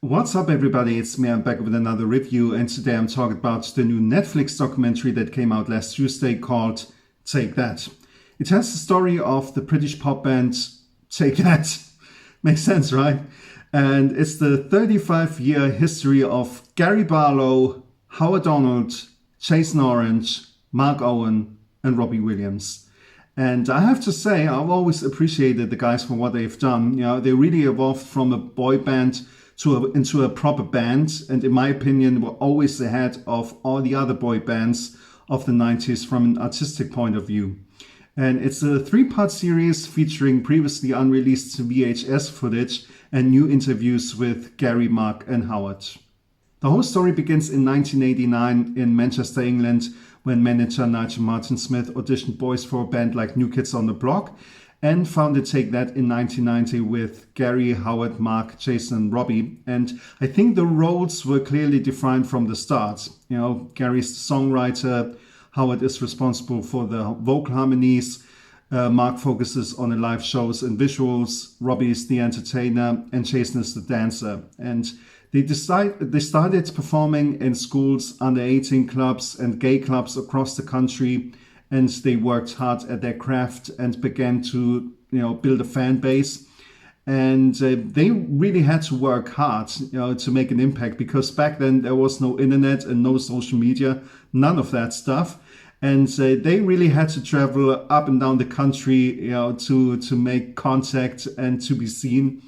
What's up, everybody? It's me. I'm back with another review, and today I'm talking about the new Netflix documentary that came out last Tuesday called Take That. It tells the story of the British pop band Take That. Makes sense, right? And it's the 35-year history of Gary Barlow, Howard Donald, Jason Orange, Mark Owen, and Robbie Williams. And I have to say, I've always appreciated the guys for what they've done. You know, they really evolved from a boy band into a proper band, and in my opinion were always ahead of all the other boy bands of the 90s from an artistic point of view. And it's a 3-part series featuring previously unreleased VHS footage and new interviews with Gary, Mark and Howard. The whole story begins in 1989 in Manchester, England, when manager Nigel Martin Smith auditioned boys for a band like New Kids on the Block, and founded Take That in 1990 with Gary, Howard, Mark, Jason and Robbie. And I think the roles were clearly defined from the start. You know, Gary's the songwriter, Howard is responsible for the vocal harmonies, Mark focuses on the live shows and visuals, Robbie is the entertainer, and Jason is the dancer. And they started performing in schools, under 18 clubs and gay clubs across the country, and they worked hard at their craft and began to, build a fan base. And they really had to work hard, to make an impact, because back then there was no internet and no social media, none of that stuff. And they really had to travel up and down the country, to make contact and to be seen.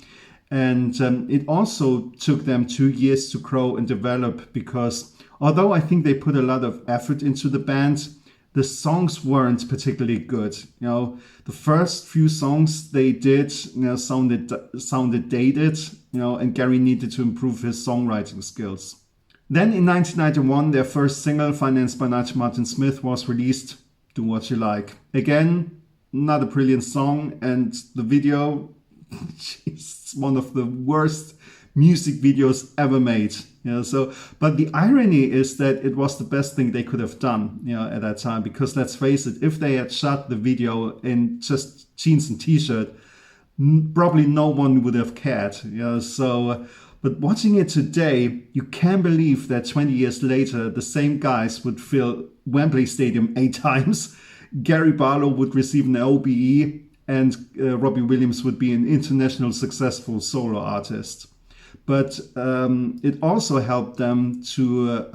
And it also took them 2 years to grow and develop, because although I think they put a lot of effort into the band, the songs weren't particularly good. The first few songs they did, sounded dated, and Gary needed to improve his songwriting skills. Then in 1991, their first single, financed by Nigel Martin Smith, was released, Do What You Like. Again, not a brilliant song, and the video, it's one of the worst music videos ever made. But the irony is that it was the best thing they could have done, at that time, because let's face it, if they had shot the video in just jeans and t-shirt, probably no one would have cared. But watching it today, you can't believe that 20 years later, the same guys would fill Wembley Stadium 8 times. Gary Barlow would receive an OBE, and Robbie Williams would be an international successful solo artist. But it also helped them to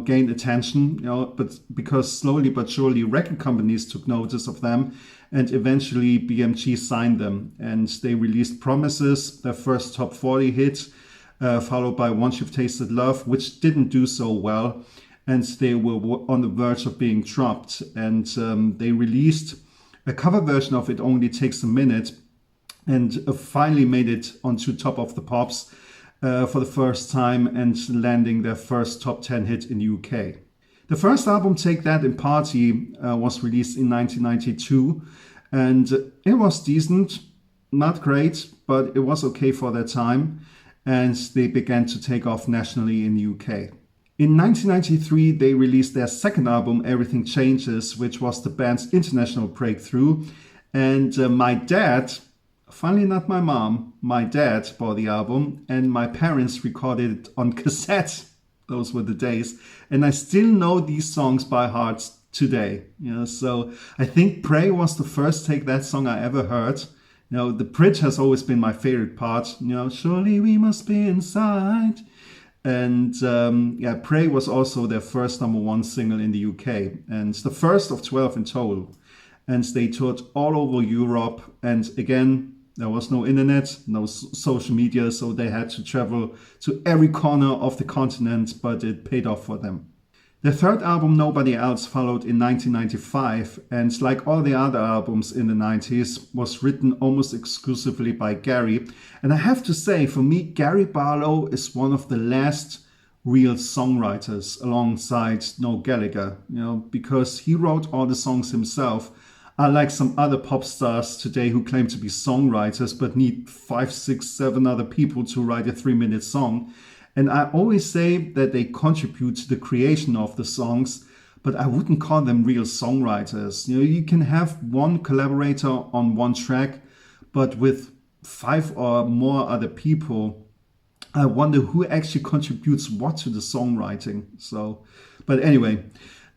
gain attention, but because slowly but surely record companies took notice of them, and eventually BMG signed them, and they released Promises, their first top 40 hit, followed by Once You've Tasted Love, which didn't do so well, and they were on the verge of being dropped. And they released a cover version of It Only Takes a Minute, and finally made it onto Top of the Pops for the first time, and landing their first top 10 hit in the UK. The first album, Take That and Party, was released in 1992, and it was decent, not great, but it was okay for their time, and they began to take off nationally in the UK. In 1993, they released their second album, Everything Changes, which was the band's international breakthrough, and my dad, funnily not my mom, my dad bought the album, and my parents recorded it on cassette. Those were the days. And I still know these songs by heart today. So I think Pray was the first Take That song I ever heard. The bridge has always been my favorite part. Surely we must be inside. And Pray was also their first #1 single in the UK, and the first of 12 in total. And they toured all over Europe, and again, there was no internet, no social media, so they had to travel to every corner of the continent, but it paid off for them. Their third album, Nobody Else, followed in 1995, and like all the other albums in the 90s, was written almost exclusively by Gary. And I have to say, for me, Gary Barlow is one of the last real songwriters alongside Noel Gallagher, because he wrote all the songs himself. Unlike some other pop stars today who claim to be songwriters but need 5, 6, 7 other people to write a 3-minute song. And I always say that they contribute to the creation of the songs, but I wouldn't call them real songwriters. You can have one collaborator on one track, but with 5 or more other people, I wonder who actually contributes what to the songwriting. So, but anyway,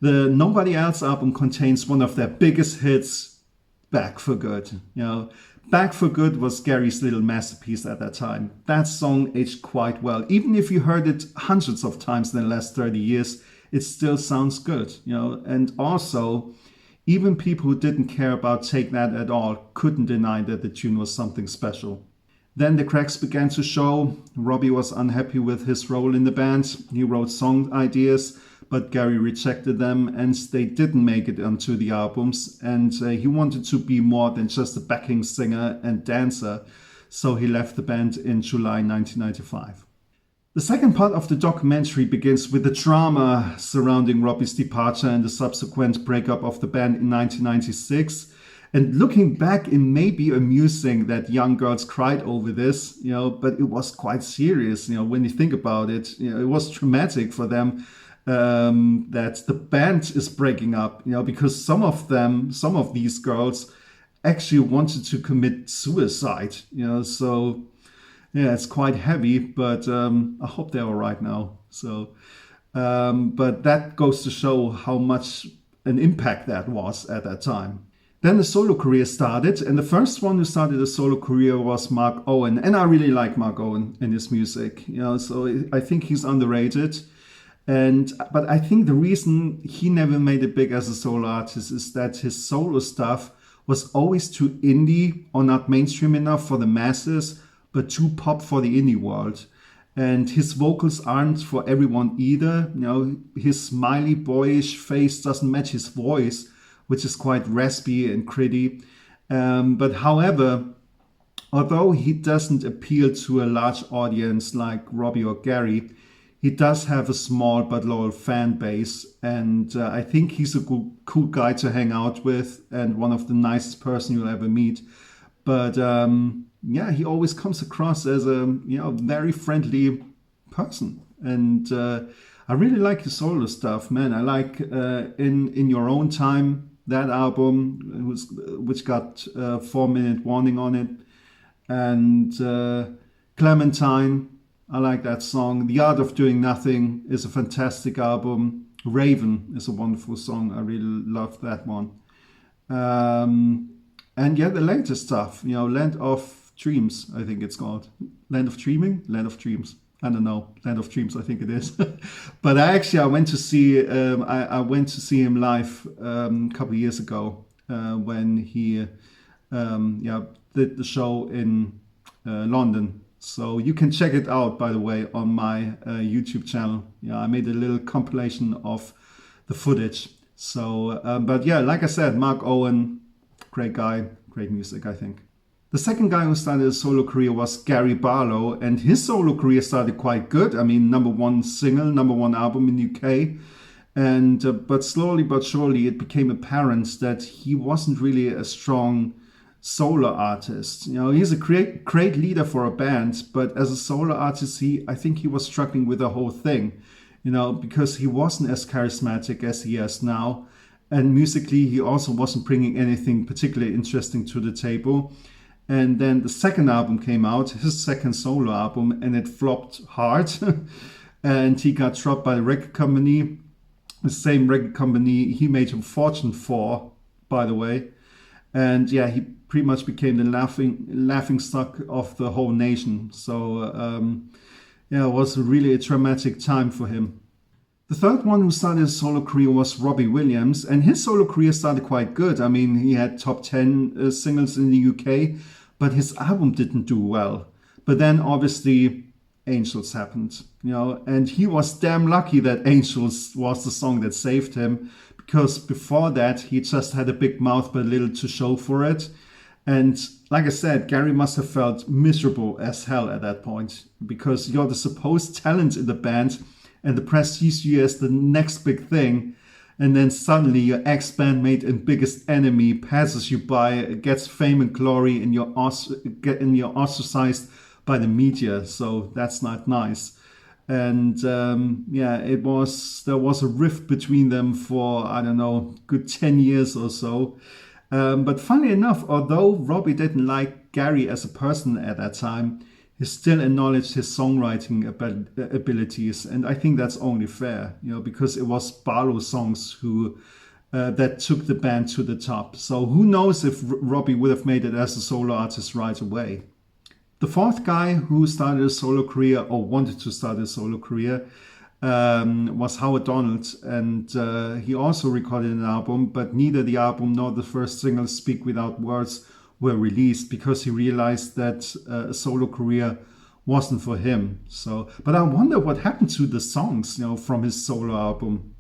the Nobody Else album contains one of their biggest hits, Back for Good. Back for Good was Gary's little masterpiece at that time. That song aged quite well. Even if you heard it hundreds of times in the last 30 years, it still sounds good, And also, even people who didn't care about Take That at all couldn't deny that the tune was something special. Then the cracks began to show. Robbie was unhappy with his role in the band. He wrote song ideas, but Gary rejected them and they didn't make it onto the albums. And he wanted to be more than just a backing singer and dancer. So he left the band in July 1995. The second part of the documentary begins with the drama surrounding Robbie's departure and the subsequent breakup of the band in 1996. And looking back, it may be amusing that young girls cried over this, but it was quite serious, when you think about it. It was traumatic for them that the band is breaking up, because some of these girls actually wanted to commit suicide, so yeah, it's quite heavy, but I hope they're all right now. So, but that goes to show how much an impact that was at that time. Then the solo career started, and the first one who started a solo career was Mark Owen. And I really like Mark Owen and his music, so I think he's underrated. But I think the reason he never made it big as a solo artist is that his solo stuff was always too indie or not mainstream enough for the masses, but too pop for the indie world. And his vocals aren't for everyone either. His smiley, boyish face doesn't match his voice, which is quite raspy and gritty. But however, although he doesn't appeal to a large audience like Robbie or Gary, he does have a small but loyal fan base. And I think he's a cool guy to hang out with and one of the nicest person you'll ever meet. But yeah, he always comes across as a very friendly person. And I really like his solo stuff, man. I like In Your Own Time, that album, which got 4-minute warning on it. And Clementine, I like that song. The Art of Doing Nothing is a fantastic album. Raven is a wonderful song. I really love that one. And yeah, the latest stuff, Land of Dreams, I think it's called. Land of Dreaming? Land of Dreams. I don't know. Land of Dreams, I think it is. But I went to see I went to see him live a couple of years ago when he did the show in London. So you can check it out, by the way, on my YouTube channel. I made a little compilation of the footage. So, but yeah, like I said, Mark Owen, great guy, great music, I think. The second guy who started a solo career was Gary Barlow, and his solo career started quite good. I mean, #1 single, #1 album in the UK. And but slowly but surely it became apparent that he wasn't really a strong solo artist. He's a great leader for a band, but as a solo artist, I think he was struggling with the whole thing, because he wasn't as charismatic as he is now. And musically, he also wasn't bringing anything particularly interesting to the table. And then the second album came out, his second solo album, and it flopped hard. And he got dropped by the record company, the same record company he made a fortune for, by the way. And yeah, he pretty much became the laughing stock of the whole nation. So yeah, it was really a traumatic time for him. The third one who started his solo career was Robbie Williams, and his solo career started quite good. I mean, he had top 10 singles in the UK, but his album didn't do well. But then obviously Angels happened, and he was damn lucky that Angels was the song that saved him, because before that he just had a big mouth but little to show for it. And like I said, Gary must have felt miserable as hell at that point, because you're the supposed talent in the band and the press sees you as the next big thing. And then suddenly your ex-bandmate and biggest enemy passes you by, gets fame and glory, and you're ostracized by the media. So that's not nice. And yeah, there was a rift between them for, I don't know, good 10 years or so. But funny enough, although Robbie didn't like Gary as a person at that time, he still acknowledged his songwriting abilities, and I think that's only fair, because it was Barlow songs who that took the band to the top. So who knows if Robbie would have made it as a solo artist right away. The fourth guy who started a solo career or wanted to start a solo career was Howard Donald, and he also recorded an album, but neither the album nor the first single, Speak Without Words, were released because he realized that a solo career wasn't for him. But I wonder what happened to the songs, from his solo album,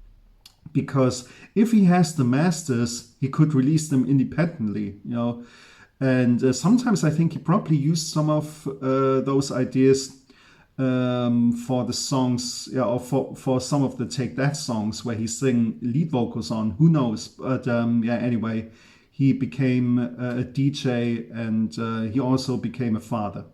because if he has the masters, he could release them independently, and sometimes I think he probably used some of those ideas for the songs, or for some of the Take That songs where he sang lead vocals on. Who knows? But anyway, he became a DJ, and he also became a father.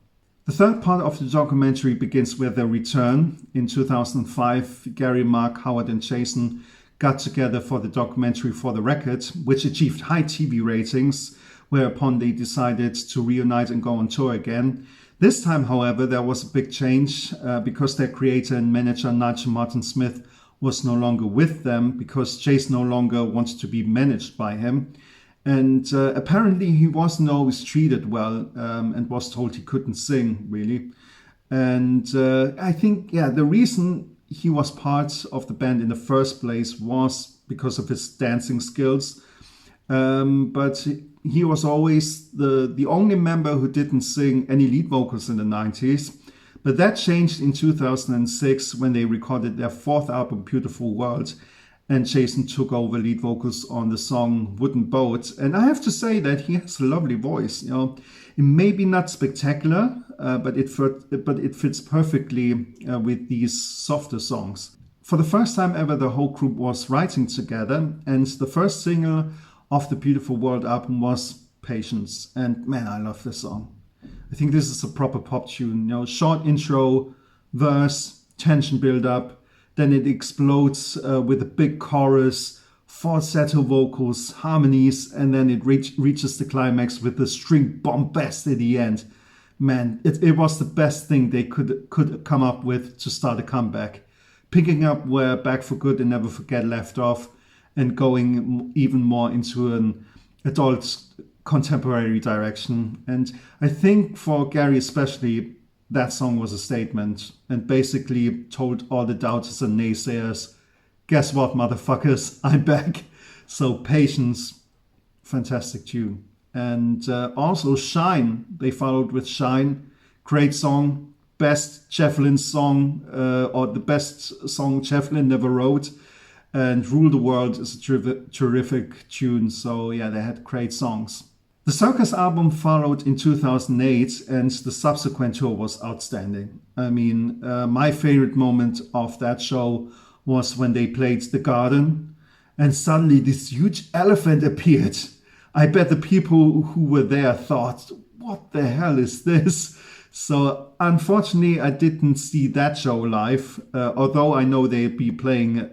The third part of the documentary begins with their return. In 2005, Gary, Mark, Howard, and Jason got together for the documentary For the Record, which achieved high TV ratings, whereupon they decided to reunite and go on tour again. This time, however, there was a big change because their creator and manager Nigel Martin Smith was no longer with them, because Jason no longer wanted to be managed by him. And apparently he wasn't always treated well, and was told he couldn't sing, really. And I think, the reason he was part of the band in the first place was because of his dancing skills. But he was always the only member who didn't sing any lead vocals in the 90s. But that changed in 2006 when they recorded their fourth album, Beautiful World, and Jason took over lead vocals on the song Wooden Boat. And I have to say that he has a lovely voice. It may be not spectacular, but it fits perfectly with these softer songs. For the first time ever, the whole group was writing together, and the first single of the Beautiful World album was Patience. And man, I love this song. I think this is a proper pop tune. Short intro, verse, tension build up, then it explodes with a big chorus, falsetto vocals, harmonies, and then it reaches the climax with the string bombast at the end. Man, it was the best thing they could come up with to start a comeback. Picking up where Back for Good and Never Forget left off, and going even more into an adult contemporary direction. And I think for Gary especially, that song was a statement and basically told all the doubters and naysayers, guess what, motherfuckers, I'm back. So Patience, fantastic tune. And also Shine, they followed with Shine, great song, best Jeff Lynne song, or the best song Jeff Lynne never wrote. And Rule the World is a terrific tune. So yeah, they had great songs. The Circus album followed in 2008, and the subsequent tour was outstanding. I mean, my favorite moment of that show was when they played The Garden, and suddenly this huge elephant appeared. I bet the people who were there thought, what the hell is this? So unfortunately, I didn't see that show live, although I know they'll be playing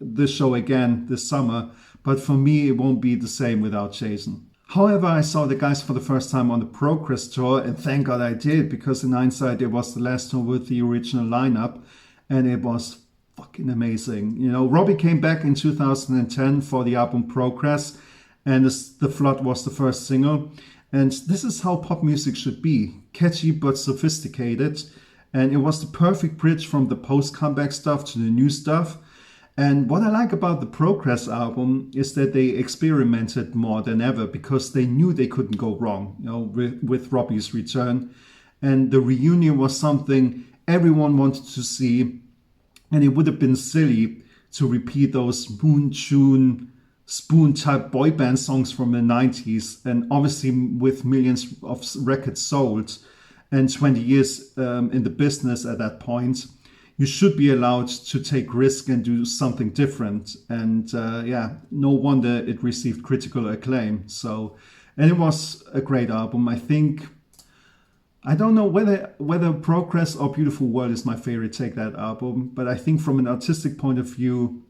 this show again this summer. But for me, it won't be the same without Jason. However, I saw the guys for the first time on the Progress tour, and thank God I did, because in hindsight, it was the last tour with the original lineup, and it was fucking amazing. Robbie came back in 2010 for the album Progress, and The Flood was the first single. And this is how pop music should be, catchy but sophisticated. And it was the perfect bridge from the post-comeback stuff to the new stuff. And what I like about the Progress album is that they experimented more than ever, because they knew they couldn't go wrong, with Robbie's return. And the reunion was something everyone wanted to see. And it would have been silly to repeat those Moon Tune, Spoon type boy band songs from the 90s. And obviously with millions of records sold and 20 years in the business at that point, you should be allowed to take risk and do something different. And no wonder it received critical acclaim. And it was a great album. I don't know whether Progress or Beautiful World is my favorite Take That album, but I think from an artistic point of view,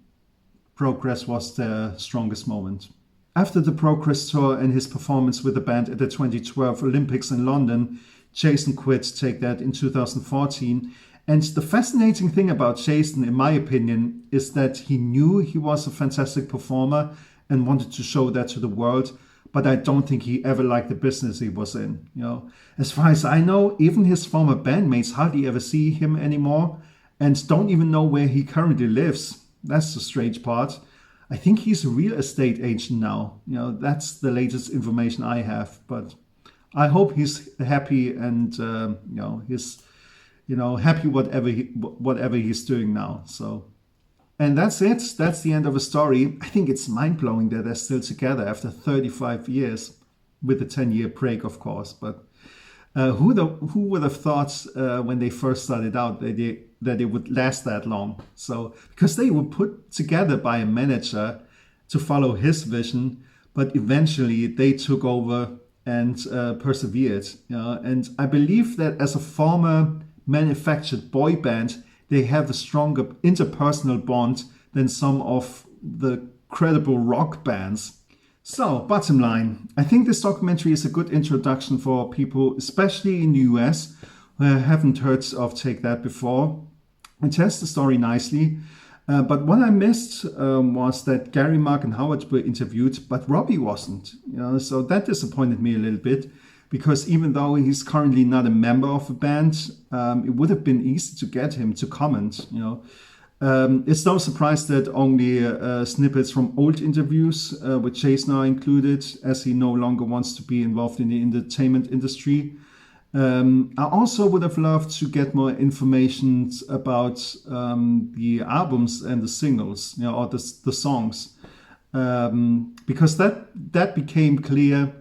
Progress was the strongest moment. After the Progress tour and his performance with the band at the 2012 Olympics in London, Jason quit Take That in 2014. And the fascinating thing about Jason, in my opinion, is that he knew he was a fantastic performer and wanted to show that to the world. But I don't think he ever liked the business he was in. As far as I know, even his former bandmates hardly ever see him anymore and don't even know where he currently lives. That's the strange part. I think he's a real estate agent now. That's the latest information I have. But I hope he's happy and he's happy whatever he's doing now. So. And that's it. That's the end of the story. I think it's mind-blowing that they're still together after 35 years, with a 10-year break, of course. But who would have thought when they first started out that they would last that long? So because they were put together by a manager to follow his vision, but eventually they took over and persevered. And I believe that as a former manufactured boy band, they have a stronger interpersonal bond than some of the credible rock bands. So, bottom line, I think this documentary is a good introduction for people, especially in the US, who haven't heard of Take That before. It tells the story nicely. But what I missed was that Gary, Mark, and Howard were interviewed, but Robbie wasn't. So that disappointed me a little bit. Because even though he's currently not a member of a band, it would have been easy to get him to comment. It's no surprise that only snippets from old interviews with Jason are included, as he no longer wants to be involved in the entertainment industry. I also would have loved to get more information about the albums and the singles, or the songs, because that became clear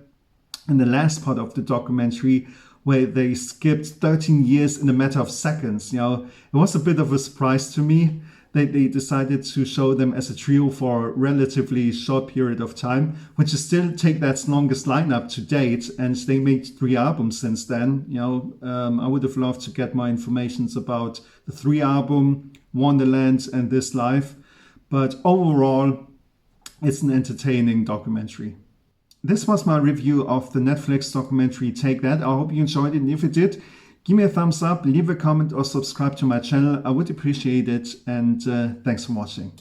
in the last part of the documentary, where they skipped 13 years in a matter of seconds. It was a bit of a surprise to me that they decided to show them as a trio for a relatively short period of time, which is still Take That's longest lineup to date, and they made 3 albums since then. I would have loved to get more information about the 3 album, Wonderland and This Life, but overall, it's an entertaining documentary. This was my review of the Netflix documentary Take That. I hope you enjoyed it, and if you did, give me a thumbs up, leave a comment or subscribe to my channel. I would appreciate it, and thanks for watching.